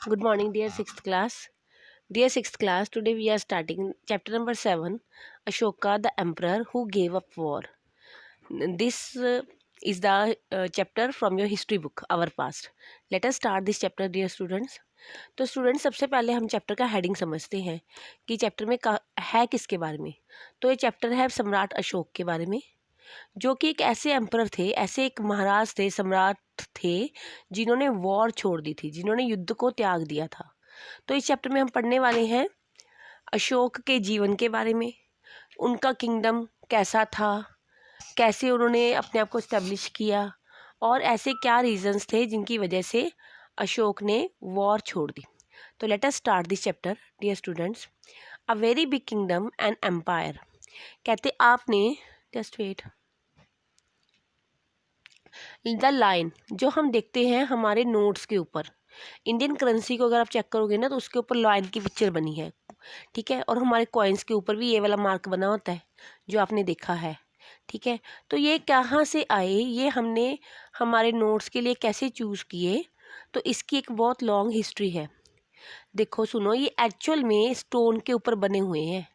Good morning, dear sixth class. Dear sixth class, today we are starting chapter number 7, Ashoka, the emperor who gave up war. This is the chapter from your history book, Our Past. Let us start this chapter, dear students. तो students, सबसे पहले हम chapter का heading समझते हैं कि chapter में है किसके बारे में। तो ये चैप्टर है सम्राट अशोक के बारे में, जो कि एक ऐसे एम्परर थे, ऐसे एक महाराज थे, सम्राट थे, जिन्होंने वॉर छोड़ दी थी, जिन्होंने युद्ध को त्याग दिया था। तो इस चैप्टर में हम पढ़ने वाले हैं अशोक के जीवन के बारे में, उनका किंगडम कैसा था, कैसे उन्होंने अपने आप को इस्टेब्लिश किया, और ऐसे क्या रीजंस थे जिनकी वजह से अशोक ने वॉर छोड़ दी। तो let us start this chapter, dear students. A very big kingdom and empire. कहते आपने, जस्ट वेट, द लाइन जो हम देखते हैं हमारे नोट्स के ऊपर, इंडियन करेंसी को अगर आप चेक करोगे ना तो उसके ऊपर लाइन की पिक्चर बनी है, ठीक है। और हमारे कॉइन्स के ऊपर भी ये वाला मार्क बना होता है जो आपने देखा है, ठीक है। तो ये कहाँ से आए, ये हमने हमारे नोट्स के लिए कैसे चूज़ किए, तो इसकी एक बहुत लॉन्ग हिस्ट्री है। देखो सुनो, ये एक्चुअल में स्टोन के ऊपर बने हुए हैं,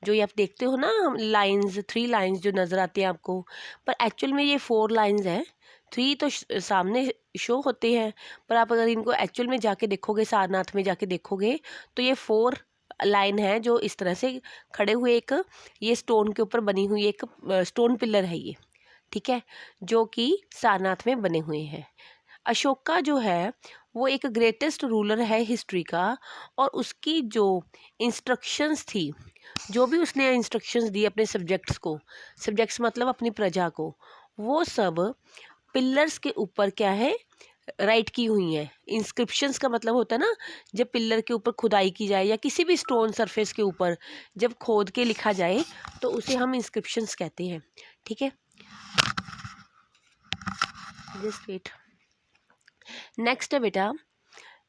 जो ये आप देखते हो ना, लाइंस, 3 लाइंस जो नज़र आते हैं आपको, पर एक्चुअल में ये 4 लाइंस हैं। 3 तो सामने शो होते हैं, पर आप अगर इनको एक्चुअल में जाके देखोगे, सारनाथ में जाके देखोगे, तो ये 4 लाइन है जो इस तरह से खड़े हुए, एक ये स्टोन के ऊपर बनी हुई एक स्टोन पिलर है ये, ठीक है, जो कि सारनाथ में बने हुए हैं। अशोका जो है वो एक ग्रेटेस्ट रूलर है हिस्ट्री का, और उसकी जो इंस्ट्रक्शंस थी, जो भी उसने इंस्ट्रक्शंस दी अपने सब्जेक्ट्स को, सब्जेक्ट्स मतलब अपनी प्रजा को, वो सब पिलर्स के ऊपर क्या है, राइट की हुई हैं। इंस्क्रिप्शंस का मतलब होता है ना, जब पिलर के ऊपर खुदाई की जाए या किसी भी स्टोन सरफेस के ऊपर जब खोद के लिखा जाए तो उसे हम इंस्क्रिप्शंस कहते हैं, ठीक है। Just wait. नेक्स्ट है बेटा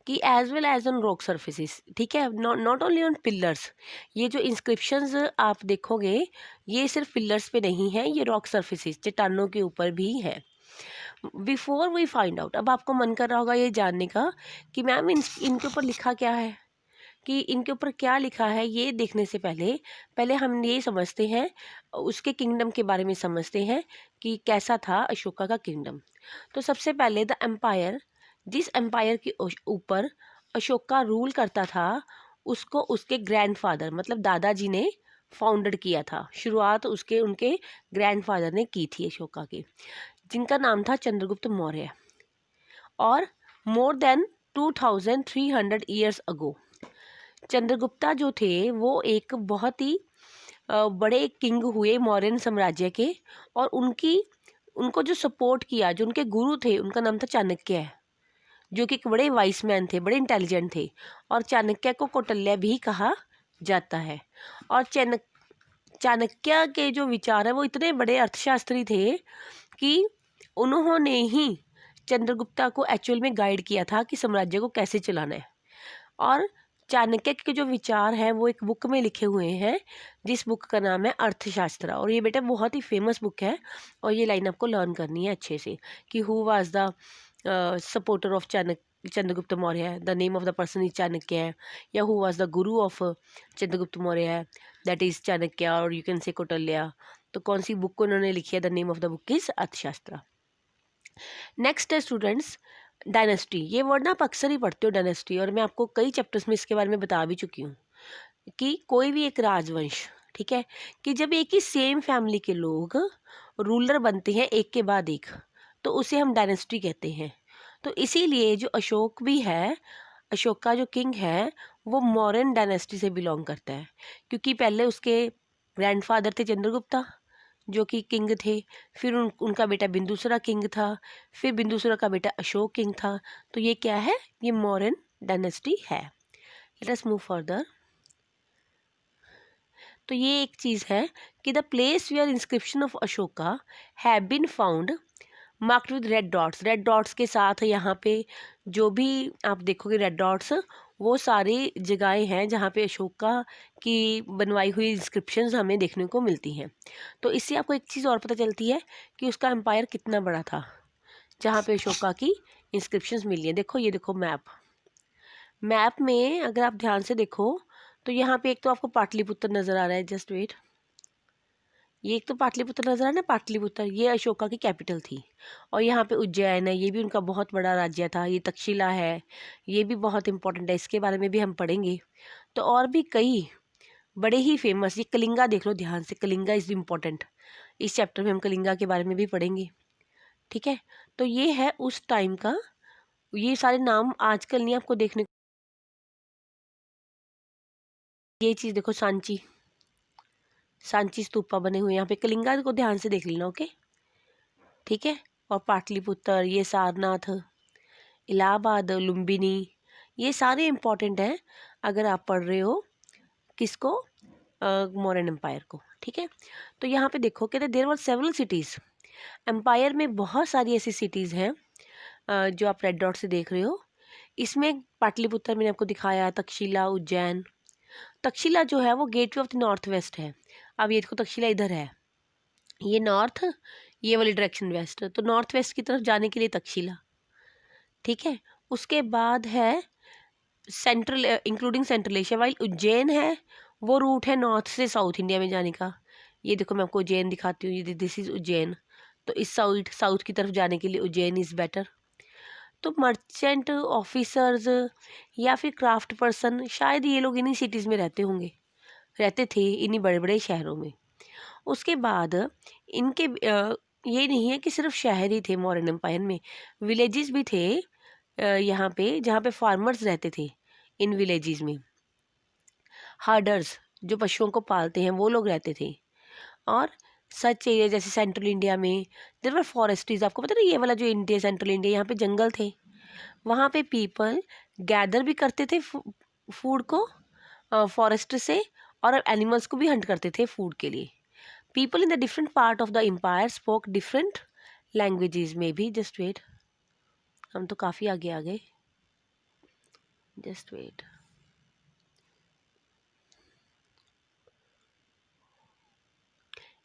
कि as well as on rock surfaces, ठीक है, नॉट ओनली ऑन पिलर्स। ये जो इंस्क्रिप्शंस आप देखोगे ये सिर्फ पिलर्स पे नहीं है, ये रॉक सर्फेसिस, चट्टानों के ऊपर भी है। बिफोर वी फाइंड आउट, अब आपको मन कर रहा होगा ये जानने का कि मैम इनके ऊपर लिखा क्या है, कि इनके ऊपर क्या लिखा है, ये देखने से पहले पहले हम ये समझते हैं, उसके किंगडम के बारे में समझते हैं कि कैसा था अशोका का किंगडम। तो सबसे पहले द एम्पायर, जिस एम्पायर के ऊपर अशोका रूल करता था, उसको उसके ग्रैंडफादर मतलब दादाजी ने फाउंडेड किया था। शुरुआत उसके उनके ग्रैंडफादर ने की थी अशोका की, जिनका नाम था चंद्रगुप्त मौर्य। और more than 2300 years ago, Chandragupta जो थे वो एक बहुत ही बड़े किंग हुए मौर्यन साम्राज्य के, और उनको जो सपोर्ट किया, जो उनके गुरु थे, उनका नाम था चाणक्य है, जो कि एक बड़े वाइस मैन थे, बड़े इंटेलिजेंट थे, और चाणक्य को कौटिल्य भी कहा जाता है। और चाणक्य के जो विचार है वो इतने बड़े अर्थशास्त्री थे कि उन्होंने ही चंद्रगुप्ता को एक्चुअल में गाइड किया था कि साम्राज्य को कैसे चलाना है। और चाणक्य के जो विचार हैं वो एक बुक में लिखे हुए हैं, जिस बुक का नाम है अर्थशास्त्र। और ये बेटा बहुत ही फेमस बुक है, और ये लाइन आपको लर्न करनी है अच्छे से कि who was the supporter of Chandragupta Maurya, the name of the person is Chanakya है, या who was the Guru of Chandragupta Maurya है, दैट इज चाणक्य, और यू कैन से कौटिल्य। तो कौन सी बुक को उन्होंने लिखी है, the name of the book is अर्थशास्त्र। नेक्स्ट है स्टूडेंट्स डायनेस्टी। ये वर्ड ना आप अक्सर ही पढ़ते हो, डायनेस्टी, और मैं आपको कई चैप्टर्स में इसके बारे में बता भी चुकी हूँ कि कोई भी एक राजवंश, ठीक है, कि जब एक ही सेम फैमिली के लोग रूलर बनते हैं एक के बाद एक, तो उसे हम डायनेस्टी कहते हैं। तो इसीलिए जो अशोक भी है, अशोक का जो किंग है वो मौर्यन डायनेस्टी से बिलोंग करता है, क्योंकि पहले उसके ग्रैंडफादर थे चंद्रगुप्ता जो कि किंग थे, फिर उनका बेटा बिंदुसरा किंग था, फिर बिंदुसरा का बेटा अशोक किंग था। तो ये क्या है, ये मौर्यन डायनेस्टी है। Let us move further. तो ये एक चीज़ है कि the place where inscription of Ashoka have been found marked with red dots. Red dots के साथ यहाँ पे जो भी आप देखोगे रेड डॉट्स, वो सारी जगहें हैं जहाँ पे अशोका की बनवाई हुई इंस्क्रिप्शंस हमें देखने को मिलती हैं। तो इससे आपको एक चीज़ और पता चलती है कि उसका एम्पायर कितना बड़ा था, जहाँ पे अशोका की इंस्क्रिप्शंस मिली हैं। देखो, ये देखो मैप, मैप में अगर आप ध्यान से देखो तो यहाँ पे एक तो आपको पाटलिपुत्र नज़र आ रहा है, जस्ट वेट, ये एक तो पाटलिपुत्र नज़र आ रहा है ना, पाटलिपुत्र ये अशोका की कैपिटल थी। और यहाँ पे उज्जैन है, ये भी उनका बहुत बड़ा राज्य था। ये तक्षशिला है, ये भी बहुत इंपॉर्टेंट है, इसके बारे में भी हम पढ़ेंगे। तो और भी कई बड़े ही फेमस, ये कलिंगा देख लो ध्यान से, कलिंगा इज़ इम्पॉर्टेंट, इस चैप्टर में हम कलिंगा के बारे में भी पढ़ेंगे, ठीक है। तो ये है उस टाइम का, ये सारे नाम आजकल नहीं आपको देखने, ये चीज़ देखो, सांची, सांची स्तूपा बने हुए यहाँ पे, कलिंगा को ध्यान से देख लेना, ओके, ठीक है। और पाटलिपुत्र, ये सारनाथ, इलाहाबाद, लुम्बिनी, ये सारे इंपॉर्टेंट हैं अगर आप पढ़ रहे हो किसको, मौर्यन एम्पायर को, ठीक है। तो यहाँ पे देखो कहते there were several cities, empire में बहुत सारी ऐसी सिटीज़ हैं जो आप रेड डॉट से देख रहे हो। इसमें पाटलिपुत्र मैंने आपको दिखाया, तक्षशिला, उज्जैन। तक्षशिला जो है वो gateway of the north west है। अब ये देखो तक्षशिला इधर है, ये नॉर्थ, ये वाली डायरेक्शन वेस्ट, तो नॉर्थ वेस्ट की तरफ जाने के लिए तक्षशिला, ठीक है। उसके बाद है central, including central Asia, while Ujjain है वो रूट है नॉर्थ से साउथ इंडिया में जाने का। ये देखो मैं आपको उज्जैन दिखाती हूँ, ये दिस इज़ उज्जैन, तो इस साउथ की तरफ जाने के लिए उज्जैन इज़ बेटर। तो मर्चेंट ऑफिसर्स या फिर क्राफ्ट पर्सन, शायद ये लोग इन्हीं सिटीज़ में रहते होंगे, रहते थे इन्हीं बड़े बड़े शहरों में। उसके बाद इनके ये नहीं है कि सिर्फ शहर ही थे मौर्यन एम्पायर में, विलेजेस भी थे यहाँ पे, जहाँ पे फार्मर्स रहते थे इन विलेजेस में। हार्डर्स जो पशुओं को पालते हैं वो लोग रहते थे। और सच एरिया जैसे सेंट्रल इंडिया में देयर वर फॉरेस्ट्रीज, आपको पता ना ये वाला जो इंडिया, सेंट्रल इंडिया, यहाँ पे जंगल थे, वहाँ पे पीपल गैदर भी करते थे फूड को फॉरेस्ट से, और एनिमल्स को भी हंट करते थे फूड के लिए। People in the different part of the empire spoke different languages में भी, जस्ट वेट, हम तो काफ़ी आगे आ गए, just wait,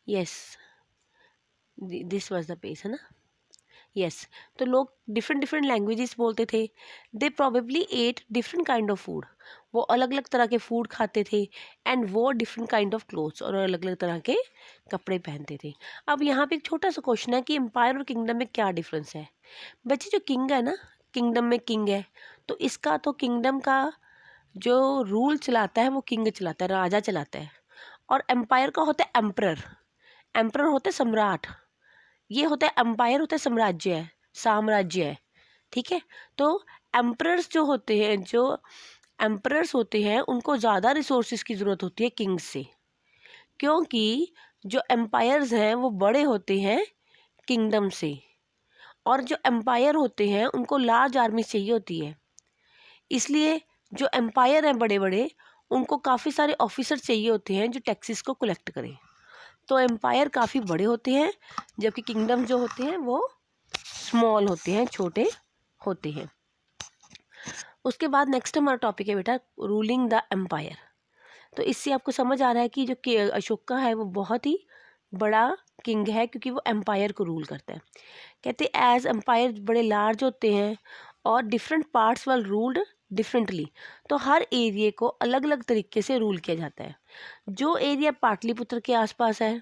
yes, this was the page, है ना, यस। तो लोग डिफरेंट डिफरेंट लैंग्वेजेस बोलते थे, they probably at different kind of food, वो अलग अलग तरह के फूड खाते थे, एंड वो डिफरेंट काइंड ऑफ क्लोथ्स, और अलग अलग तरह के कपड़े पहनते थे। अब यहाँ पे एक छोटा सा क्वेश्चन है कि एम्पायर और किंगडम में क्या डिफरेंस है। बच्चे जो किंग है ना, किंगडम में किंग है, तो इसका तो किंगडम का जो रूल चलाता है वो किंग चलाता है, राजा चलाता है। और एम्पायर का होता है एम्परर, एम्परर होता है सम्राट, ये होता है एम्पायर, होता है साम्राज्य है, साम्राज्य है, ठीक है। तो एम्परर्स जो होते हैं, जो एम्परर्स होते हैं उनको ज़्यादा रिसोर्सेज की ज़रूरत होती है किंग्स से, क्योंकि जो एम्पायर्स हैं वो बड़े होते हैं किंगडम से, और जो एम्पायर होते हैं उनको लार्ज आर्मी चाहिए होती है। इसलिए जो एम्पायर हैं बड़े बड़े, उनको काफ़ी सारे ऑफिसर चाहिए होते हैं जो टैक्सेस को कलेक्ट करें। तो एम्पायर काफ़ी बड़े होते हैं, जबकि किंगडम जो होते हैं वो स्मॉल होते हैं, छोटे होते हैं। उसके बाद नेक्स्ट हमारा टॉपिक है बेटा रूलिंग द एम्पायर। तो इससे आपको समझ आ रहा है कि जो अशोका है वो बहुत ही बड़ा किंग है, क्योंकि वो एम्पायर को रूल करता है। कहते एज एम्पायर बड़े लार्ज होते हैं और डिफरेंट पार्ट्स वर रूल्ड डिफरेंटली, तो हर एरिया को अलग अलग तरीके से रूल किया जाता है। जो एरिया पाटलिपुत्र के आसपास है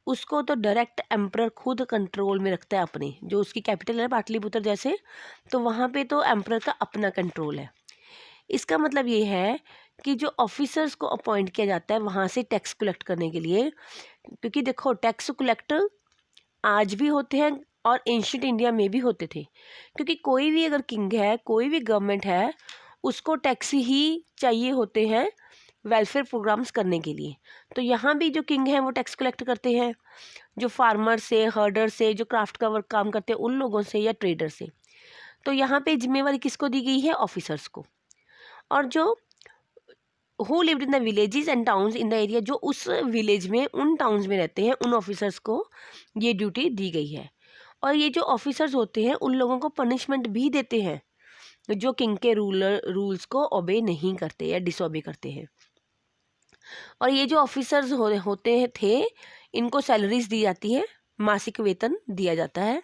उसको तो डायरेक्ट एम्परर खुद कंट्रोल में रखता है अपने, जो उसकी कैपिटल है पाटलिपुत्र जैसे, तो वहाँ पे तो एम्परर का अपना कंट्रोल है। इसका मतलब ये है कि जो ऑफिसर्स को अपॉइंट किया जाता है वहाँ से टैक्स कलेक्ट करने के लिए, क्योंकि देखो टैक्स कलेक्टर आज भी होते हैं और एंशिएंट इंडिया में भी होते थे, क्योंकि कोई भी अगर किंग है, कोई भी गवर्नमेंट है, उसको टैक्स ही चाहिए होते हैं वेलफेयर प्रोग्राम्स करने के लिए। तो यहाँ भी जो किंग हैं वो टैक्स कलेक्ट करते हैं, जो फार्मर से, हर्डर से, जो क्राफ्ट का वर्क काम करते हैं उन लोगों से या ट्रेडर से। तो यहाँ पे जिम्मेवारी किसको दी गई है, ऑफिसर्स को। और जो who lived in the villages and towns in the area, जो उस विलेज में, उन टाउन्स में रहते हैं, उन ऑफिसर्स को ये ड्यूटी दी गई है। और ये जो ऑफिसर्स होते हैं उन लोगों को पनिशमेंट भी देते हैं जो किंग के रूल्स को ओबे नहीं करते या डिसओबे करते हैं। और ये जो ऑफिसर्स होते थे, इनको सैलरीज दी जाती है, मासिक वेतन दिया जाता है।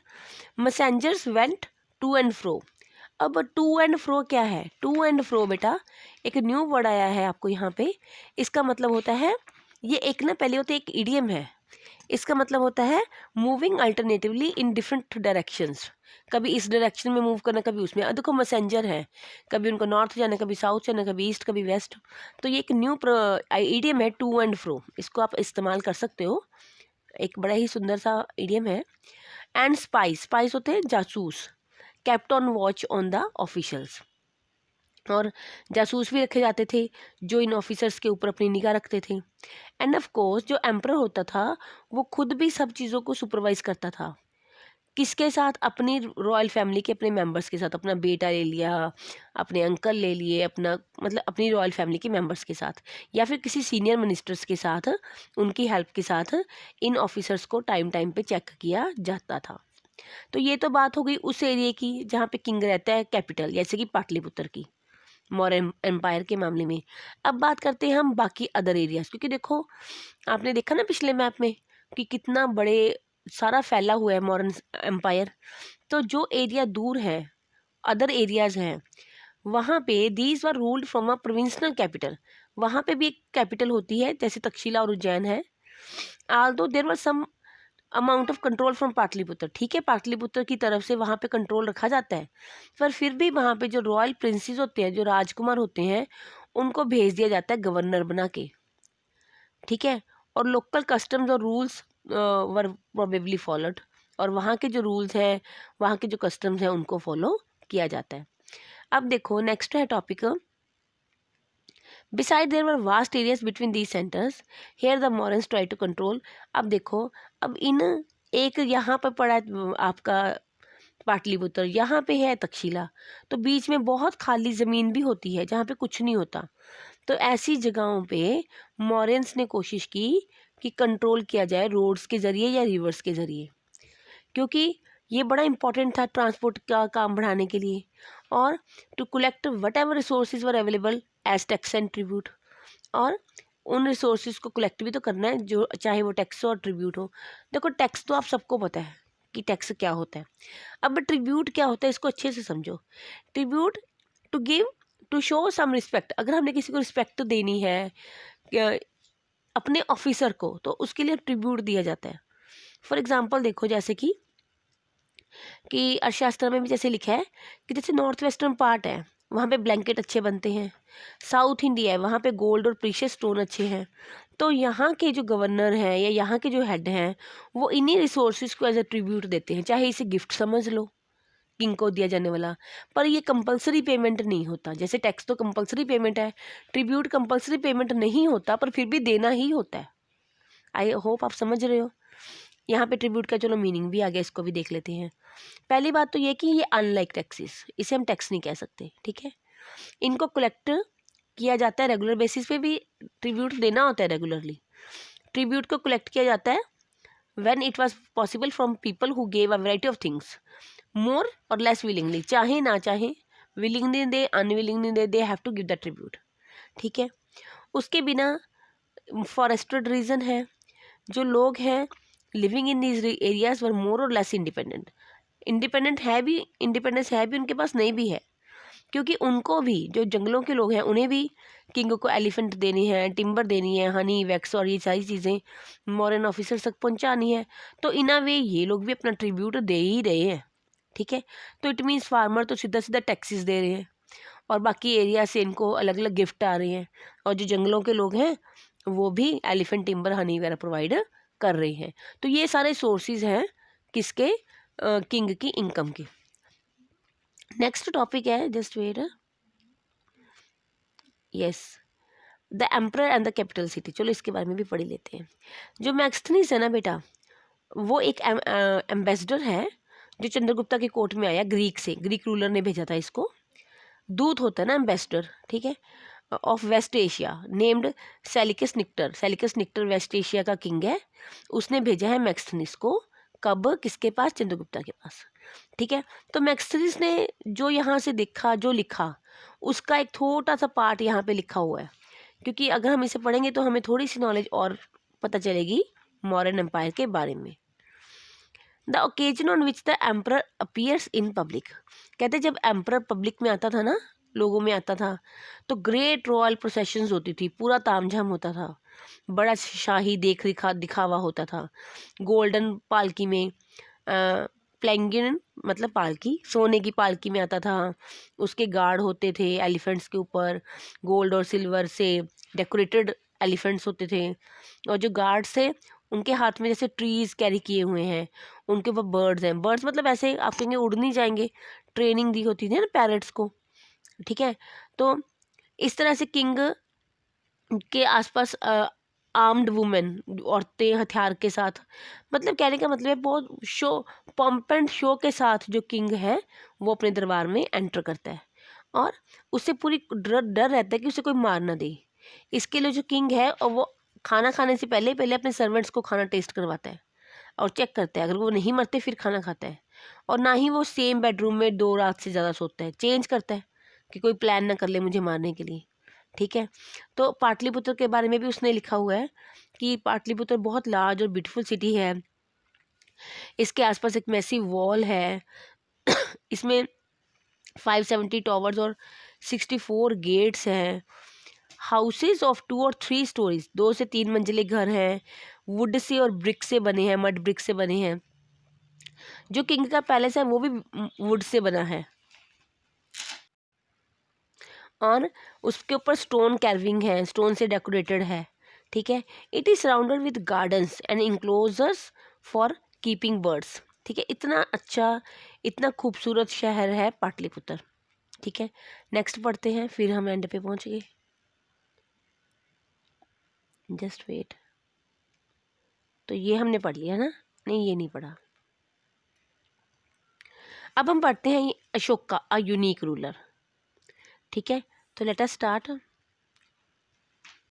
Messengers went to and fro, अब टू एंड फ्रो क्या है? टू एंड फ्रो बेटा एक न्यू वर्ड आया है आपको यहाँ पे। इसका मतलब होता है, ये एक ना पहले होते एक इडियम है। इसका मतलब होता है moving alternatively in different directions. कभी इस डायरेक्शन में मूव करना, कभी उसमें। अब देखो मैसेंजर है, कभी उनको नॉर्थ जाना, कभी साउथ जाना, कभी ईस्ट, कभी वेस्ट। तो ये एक न्यू इडियम है टू एंड फ्रो, इसको आप इस्तेमाल कर सकते हो। एक बड़ा ही सुंदर सा इडियम है। एंड स्पाइस, स्पाइस होते हैं जासूस, kept on watch on the officials. और जासूस भी रखे जाते थे जो इन ऑफिसर्स के ऊपर अपनी निगाह रखते थे। एंड ऑफ कोर्स जो एम्परर होता था वो खुद भी सब चीज़ों को सुपरवाइज करता था। किसके साथ? अपनी रॉयल फैमिली के अपने मेंबर्स के साथ। अपना बेटा ले लिया, अपने अंकल ले लिए, अपना मतलब अपनी रॉयल फैमिली के मेंबर्स के साथ, या फिर किसी सीनियर मिनिस्टर्स के साथ, उनकी हेल्प के साथ इन ऑफिसर्स को टाइम टाइम पे चेक किया जाता था। तो ये तो बात हो गई उस एरिया की जहाँ पे किंग रहता है, कैपिटल, जैसे कि पाटलिपुत्र की, मौर्य एम्पायर के मामले में। अब बात करते हैं हम बाकी अदर एरियाज, क्योंकि देखो आपने देखा ना पिछले मैप में कि कितना बड़े सारा फैला हुआ है मॉडर्न एम्पायर। तो जो एरिया दूर है, अदर एरियाज हैं, वहाँ पे these were ruled from a provincial capital. वहाँ पे भी एक कैपिटल होती है, जैसे तक्षशिला और उज्जैन है। Although there were some amount of control from Pataliputra, ठीक है, पाटलिपुत्र की तरफ से वहाँ पे कंट्रोल रखा जाता है, पर फिर भी वहाँ पे जो रॉयल प्रिंसेस होते हैं, जो राजकुमार होते हैं, उनको भेज दिया जाता है गवर्नर बना के, ठीक है। और लोकल कस्टम्स और रूल्स वर प्रोबेबली फॉलोड, और वहाँ के जो रूल्स हैं, वहाँ के जो कस्टम्स हैं, उनको फॉलो किया जाता है। अब देखो नेक्स्ट है topic, besides there were vast areas between these centres, here the Mauryans try to control. अब देखो, अब इन एक यहाँ पर पड़ा है आपका पाटलिपुत्र, यहाँ पे है तक्षशिला, तो बीच में बहुत खाली ज़मीन भी होती है जहाँ पे कुछ नहीं होता। तो ऐसी जगहों पे मॉरियंस ने कोशिश की कि कंट्रोल किया जाए रोड्स के ज़रिए या रिवर्स के ज़रिए, क्योंकि ये बड़ा इंपॉर्टेंट था ट्रांसपोर्ट का काम बढ़ाने के लिए। और to collect whatever resources were available as tax and tribute, और उन रिसोर्सेज को कलेक्ट भी तो करना है, जो चाहे वो टैक्स और ट्रिब्यूट हो। देखो टैक्स तो आप सबको पता है कि टैक्स क्या होता है। अब ट्रिब्यूट क्या होता है, इसको अच्छे से समझो। Tribute to give, to show some respect, अगर हमने किसी को रिस्पेक्ट देनी है अपने ऑफिसर को, तो उसके लिए ट्रिब्यूट दिया जाता है। फॉर एग्जाम्पल देखो, जैसे कि अर्थशास्त्र में भी जैसे लिखा है कि जैसे नॉर्थ वेस्टर्न पार्ट है, वहाँ पे ब्लैंकेट अच्छे बनते हैं। साउथ इंडिया है, वहाँ पे गोल्ड और प्रीशियस स्टोन अच्छे हैं। तो यहाँ के जो गवर्नर हैं या यहाँ के जो हेड हैं, वो इन्हीं रिसोर्सेज को एज ए ट्रिब्यूट देते हैं, चाहे इसे गिफ्ट समझ लो, किंग को दिया जाने वाला, पर ये कंपलसरी पेमेंट नहीं होता। जैसे टैक्स तो कंपलसरी पेमेंट है, ट्रिब्यूट कंपलसरी पेमेंट नहीं होता, पर फिर भी देना ही होता है। आई होप आप समझ रहे हो। यहाँ पे ट्रिब्यूट का चलो मीनिंग भी आ गया, इसको भी देख लेते हैं। पहली बात तो ये कि ये अनलाइक टैक्सेस, इसे हम टैक्स नहीं कह सकते, ठीक है। इनको कलेक्ट किया जाता है रेगुलर बेसिस पे, भी ट्रिब्यूट देना होता है रेगुलरली। ट्रिब्यूट को कलेक्ट किया जाता है when it was possible from people who gave a variety of things more और लेस विलिंगली, चाहे ना चाहे, willingly they unwillingly they have to give the tribute, ठीक है। उसके बिना फॉरेस्टेड रीजन है, जो लोग हैं living in these areas were more और लेस इंडिपेंडेंट, इंडिपेंडेंट है भी, इंडिपेंडेंस है भी उनके पास, नहीं भी है, क्योंकि उनको भी, जो जंगलों के लोग हैं, उन्हें भी किंग को एलिफेंट देनी है, टिम्बर देनी है, हनी वैक्स और ये सारी चीज़ें मॉरन ऑफिसर तक पहुंचानी है। तो इन अ वे ये लोग भी अपना ट्रिब्यूट दे ही रहे हैं, ठीक है। तो इट मीन्स फार्मर तो सीधा सीधा टैक्सेस दे रहे हैं, और बाकी एरिया से इनको अलग अलग गिफ्ट आ रहे हैं, और जो जंगलों के लोग हैं वो भी एलिफेंट टिम्बर हनी वगैरह प्रोवाइड कर रहे हैं। तो ये सारे सोर्सेज हैं किसके? किंग की इनकम के। नेक्स्ट टॉपिक है, just wait, yes, the emperor and the capital city. चलो इसके बारे में भी पढ़ लेते हैं। जो मैक्सथनीस है ना बेटा, वो एक एम्बेसडर है जो चंद्रगुप्ता के कोर्ट में आया, ग्रीक से, ग्रीक रूलर ने भेजा था इसको। दूत होता है ना एम्बेसडर, ठीक है, of West Asia, named Seleucus Nicator. Seleucus Nicator West Asia का किंग है, उसने भेजा है मैक्सथनीस को। कब? किसके पास? चंद्रगुप्ता के पास, ठीक है। तो मैक्सथनीस ने जो यहाँ से देखा, जो लिखा, उसका एक छोटा सा पार्ट यहाँ पे लिखा हुआ है, क्योंकि अगर हम इसे पढ़ेंगे तो हमें थोड़ी सी नॉलेज और पता चलेगी मौर्यन एम्पायर के बारे में। The occasion on which the emperor appears in public. कहते जब एम्परर पब्लिक में आता था ना, लोगों में आता था, तो ग्रेट रॉयल प्रोसेशंस होती थी, पूरा तामझाम होता था, बड़ा शाही दिखावा होता था। गोल्डन पालकी में प्लैंगिन मतलब पालकी, सोने की पालकी में आता था, उसके गार्ड होते थे एलिफेंट्स के ऊपर, गोल्ड और सिल्वर से डेकोरेटेड एलिफेंट्स होते थे, और जो गार्ड्स थे उनके हाथ में जैसे ट्रीज कैरी किए हुए हैं, उनके ऊपर बर्ड्स हैं। बर्ड्स मतलब ऐसे आप कहेंगे उड़ नहीं जाएंगे, ट्रेनिंग दी होती थी ना पैरट्स को, ठीक है। तो इस तरह से किंग के आसपास आर्म्ड वुमेन, औरतें हथियार के साथ, मतलब कहने का मतलब है बहुत शो, पंप एंड शो के साथ जो किंग है वो अपने दरबार में एंटर करता है, और उससे पूरी डर रहता है कि उसे कोई मार ना दे। इसके लिए जो किंग है और वो खाना खाने से पहले पहले अपने सर्वेंट्स को खाना टेस्ट करवाता है और चेक करता है, अगर वो नहीं मरते फिर खाना खाता है। और ना ही वो सेम बेडरूम में 2 रात से ज़्यादा सोता है, चेंज करता है कि कोई प्लान ना कर ले मुझे मारने के लिए, ठीक है। तो पाटलिपुत्र के बारे में भी उसने लिखा हुआ है कि पाटलिपुत्र बहुत लार्ज और ब्यूटीफुल सिटी है, इसके आसपास एक मैसिव वॉल है, इसमें 570 टॉवर्स और 64 गेट्स हैं, हाउसेज ऑफ 2 और 3 स्टोरीज, 2 से 3 मंजिले घर हैं, वुड से और ब्रिक से बने हैं, मड ब्रिक से बने हैं। जो किंग का पैलेस है वो भी वुड से बना है, और उसके ऊपर स्टोन कैर्विंग है, स्टोन से डेकोरेटेड है, ठीक है। It is surrounded with gardens and enclosures for keeping birds, ठीक है। इतना अच्छा, इतना खूबसूरत शहर है पाटलिपुत्र, ठीक है। नेक्स्ट पढ़ते हैं, फिर हम एंड पे पहुंच गए, जस्ट वेट। तो ये हमने पढ़ लिया ना, नहीं ये नहीं पढ़ा। अब हम पढ़ते हैं अशोक का अ यूनिक रूलर, ठीक है। तो लेट अस स्टार्ट।